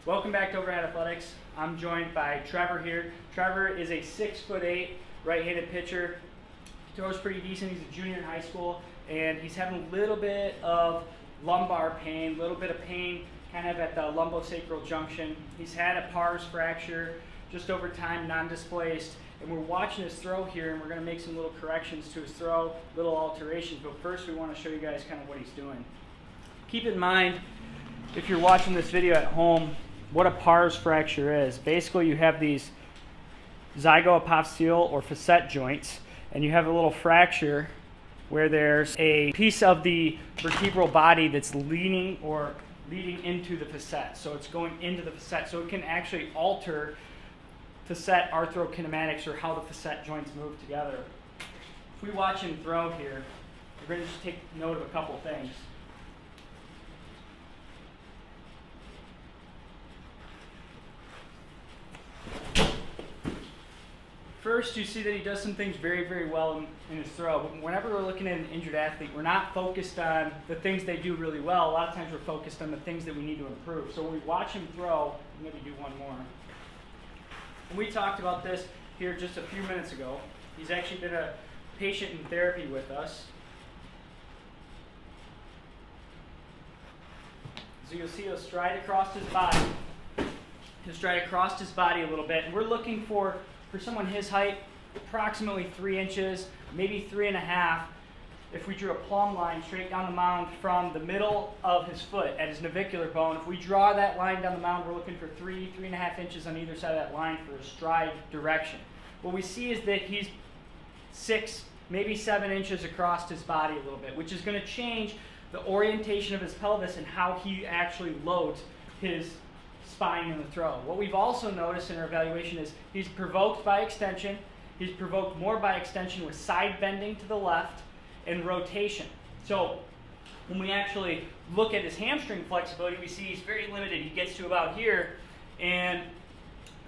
Welcome back to Overhead Athletics. I'm joined by Trevor here. Trevor is a 6'8" right-handed pitcher. He throws pretty decent. He's a junior in high school, and he's having a little bit of lumbar pain, a little bit of pain kind of at the lumbosacral junction. He's had a pars fracture just over time, non-displaced, and we're watching his throw here, and we're going to make some little corrections to his throw, little alterations, but first we want to show you guys kind of what he's doing. Keep in mind, if you're watching this video at home, what a pars fracture is. Basically, you have these zygoapophyseal or facet joints, and you have a little fracture where there's a piece of the vertebral body that's leading into the facet. So it's going into the facet. So it can actually alter facet arthrokinematics, or how the facet joints move together. If we watch him throw here, we're going to just take note of a couple things. First, you see that he does some things very, very well in his throw. But whenever we're looking at an injured athlete, we're not focused on the things they do really well. A lot of times we're focused on the things that we need to improve. So when we watch him throw, maybe do one more. And we talked about this here just a few minutes ago. He's actually been a patient in therapy with us. So you'll see he'll stride across his body. He'll stride across his body a little bit. And we're looking for someone his height, approximately 3 inches, maybe 3.5. If we drew a plumb line straight down the mound from the middle of his foot at his navicular bone, if we draw that line down the mound, we're looking for 3.5 inches on either side of that line for a stride direction. What we see is that he's 6, maybe 7 inches across his body a little bit, which is going to change the orientation of his pelvis and how he actually loads his spine in the throw. What we've also noticed in our evaluation is he's provoked by extension. He's provoked more by extension with side bending to the left and rotation. So when we actually look at his hamstring flexibility, we see he's very limited. He gets to about here, and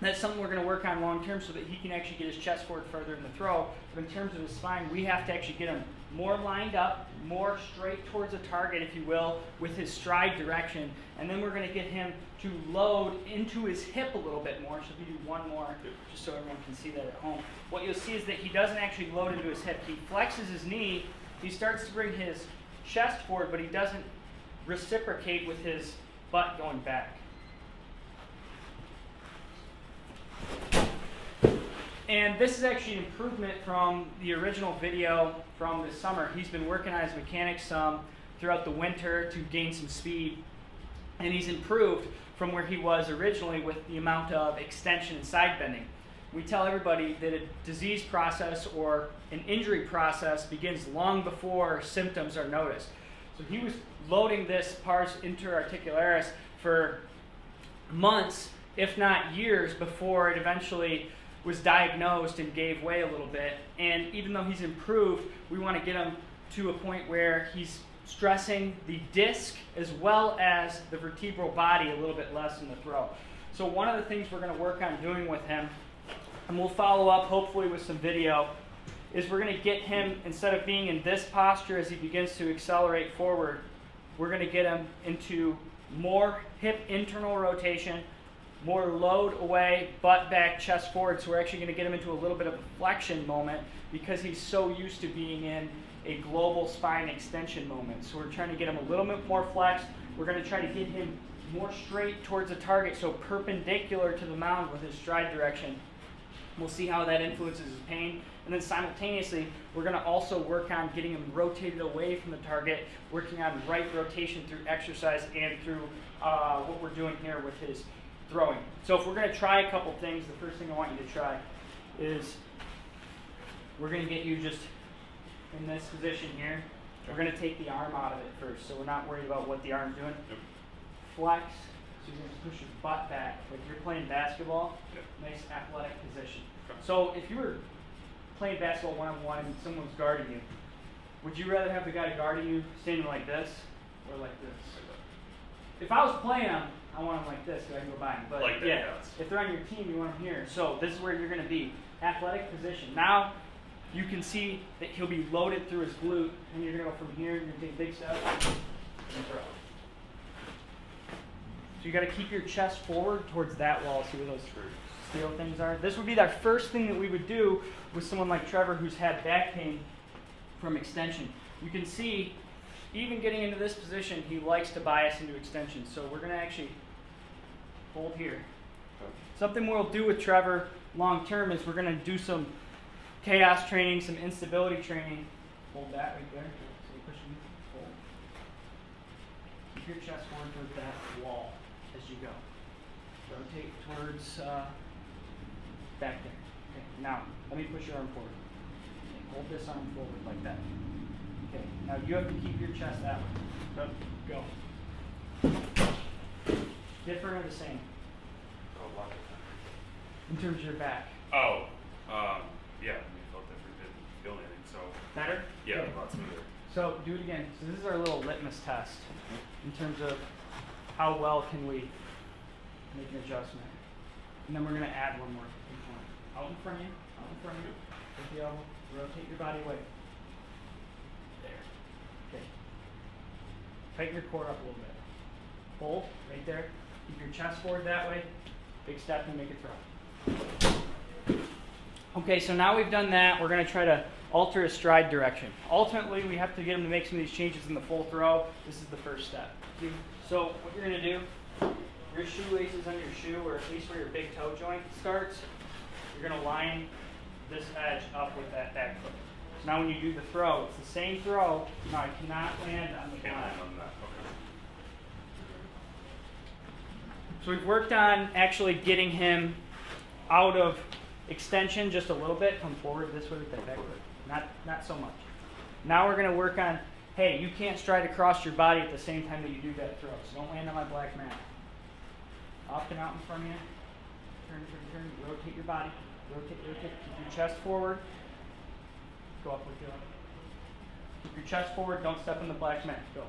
that's something we're going to work on long term so that he can actually get his chest forward further in the throw. But in terms of his spine, we have to actually get him more lined up, more straight towards a target, if you will, with his stride direction. And then we're going to get him to load into his hip a little bit more. So if you do one more, just so everyone can see that at home. What you'll see is that he doesn't actually load into his hip. He flexes his knee. He starts to bring his chest forward, but he doesn't reciprocate with his butt going back. And this is actually an improvement from the original video from this summer. He's been working on his mechanics some throughout the winter to gain some speed, and he's improved from where he was originally with the amount of extension and side bending. We tell everybody that a disease process or an injury process begins long before symptoms are noticed. So he was loading this pars interarticularis for months, if not years, before it eventually was diagnosed and gave way a little bit. And even though he's improved, we want to get him to a point where he's stressing the disc as well as the vertebral body a little bit less in the throw. So one of the things we're going to work on doing with him, and we'll follow up hopefully with some video, is we're going to get him, instead of being in this posture as he begins to accelerate forward, we're going to get him into more hip internal rotation, more load away, butt back, chest forward. So we're actually going to get him into a little bit of a flexion moment because he's so used to being in a global spine extension moment. So we're trying to get him a little bit more flexed. We're going to try to get him more straight towards the target, so perpendicular to the mound with his stride direction. We'll see how that influences his pain. And then simultaneously, we're going to also work on getting him rotated away from the target, working on right rotation through exercise and through what we're doing here with his throwing. So if we're going to try a couple things, the first thing I want you to try is we're going to get you just in this position here. We're going to take the arm out of it first, so we're not worried about what the arm's doing. Yep. Flex, so you're going to push your butt back like you're playing basketball. Yep. Nice athletic position. Okay. So if you were playing basketball one-on-one and someone's guarding you, would you rather have the guy guarding you standing like this or like this? If I was playing them, I want them like this so I can go by them. But like that, yeah, yes. If they're on your team, you want them here. So this is where you're going to be. Athletic position. Now you can see that he'll be loaded through his glute, and you're going to go from here, you're going to take a big step, and throw. So you got to keep your chest forward towards that wall. See where those steel things are? This would be that first thing that we would do with someone like Trevor who's had back pain from extension. You can see, even getting into this position, he likes to bias into extension. So we're going to actually hold here. Something we'll do with Trevor long term is we're going to do some chaos training, some instability training. Hold that right there. So you push and hold. Keep your chest forward towards that wall as you go. Rotate towards back there. Okay, now let me push your arm forward. Okay, hold this arm forward like that. Okay, now you have to keep your chest that way. Go. Different or the same? In terms of your back. Oh, yeah, we felt different, didn't feel anything, so. Better? Yeah, Okay. lots better. So do it again. So this is our little litmus test in terms of how well can we make an adjustment. And then we're going to add one more component. Out in front of you, with the elbow, rotate your body away. There. Okay. Tighten your core up a little bit. Hold right there. Keep your chest forward that way. Big step and make it throw. Okay, so now we've done that, we're going to try to alter his stride direction. Ultimately, we have to get him to make some of these changes in the full throw. This is the first step. So what you're going to do, your shoelaces on your shoe, or at least where your big toe joint starts, you're going to line this edge up with that back foot. So now when you do the throw, it's the same throw. Now I cannot land on the Can't flat. land on that, okay. So we've worked on actually getting him out of extension just a little bit. Come forward this way with that back foot. Not so much. Now we're going to work on, hey, you can't stride across your body at the same time that you do that throw. So don't land on my black mat. Up and out in front of you. Turn. Rotate your body. Rotate. Keep your chest forward. Go up with your arm. Keep your chest forward. Don't step on the black mat. Go.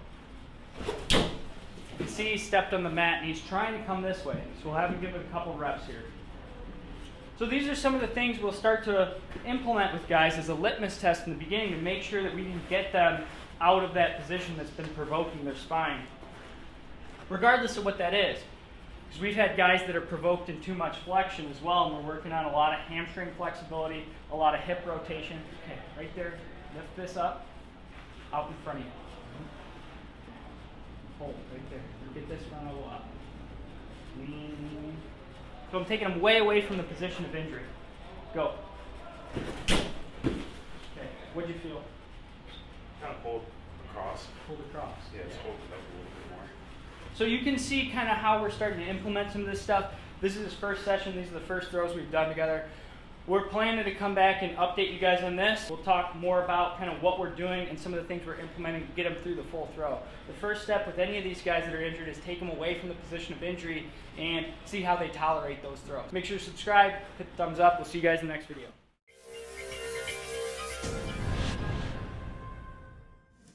You can see he stepped on the mat and he's trying to come this way. So we'll have him give it a couple reps here. So these are some of the things we'll start to implement with guys as a litmus test in the beginning to make sure that we can get them out of that position that's been provoking their spine, regardless of what that is. Because we've had guys that are provoked in too much flexion as well, and we're working on a lot of hamstring flexibility, a lot of hip rotation. Okay, right there, lift this up, out in front of you. Hold right there. Get this frontal up. Lean. So I'm taking them way away from the position of injury. Go. Okay, what'd you feel? Kind of pulled across. Pulled across. Yeah, just hold it up a little bit more. So you can see kind of how we're starting to implement some of this stuff. This is his first session. These are the first throws we've done together. We're planning to come back and update you guys on this. We'll talk more about kind of what we're doing and some of the things we're implementing to get them through the full throw. The first step with any of these guys that are injured is take them away from the position of injury and see how they tolerate those throws. Make sure to subscribe, hit the thumbs up. We'll see you guys in the next video.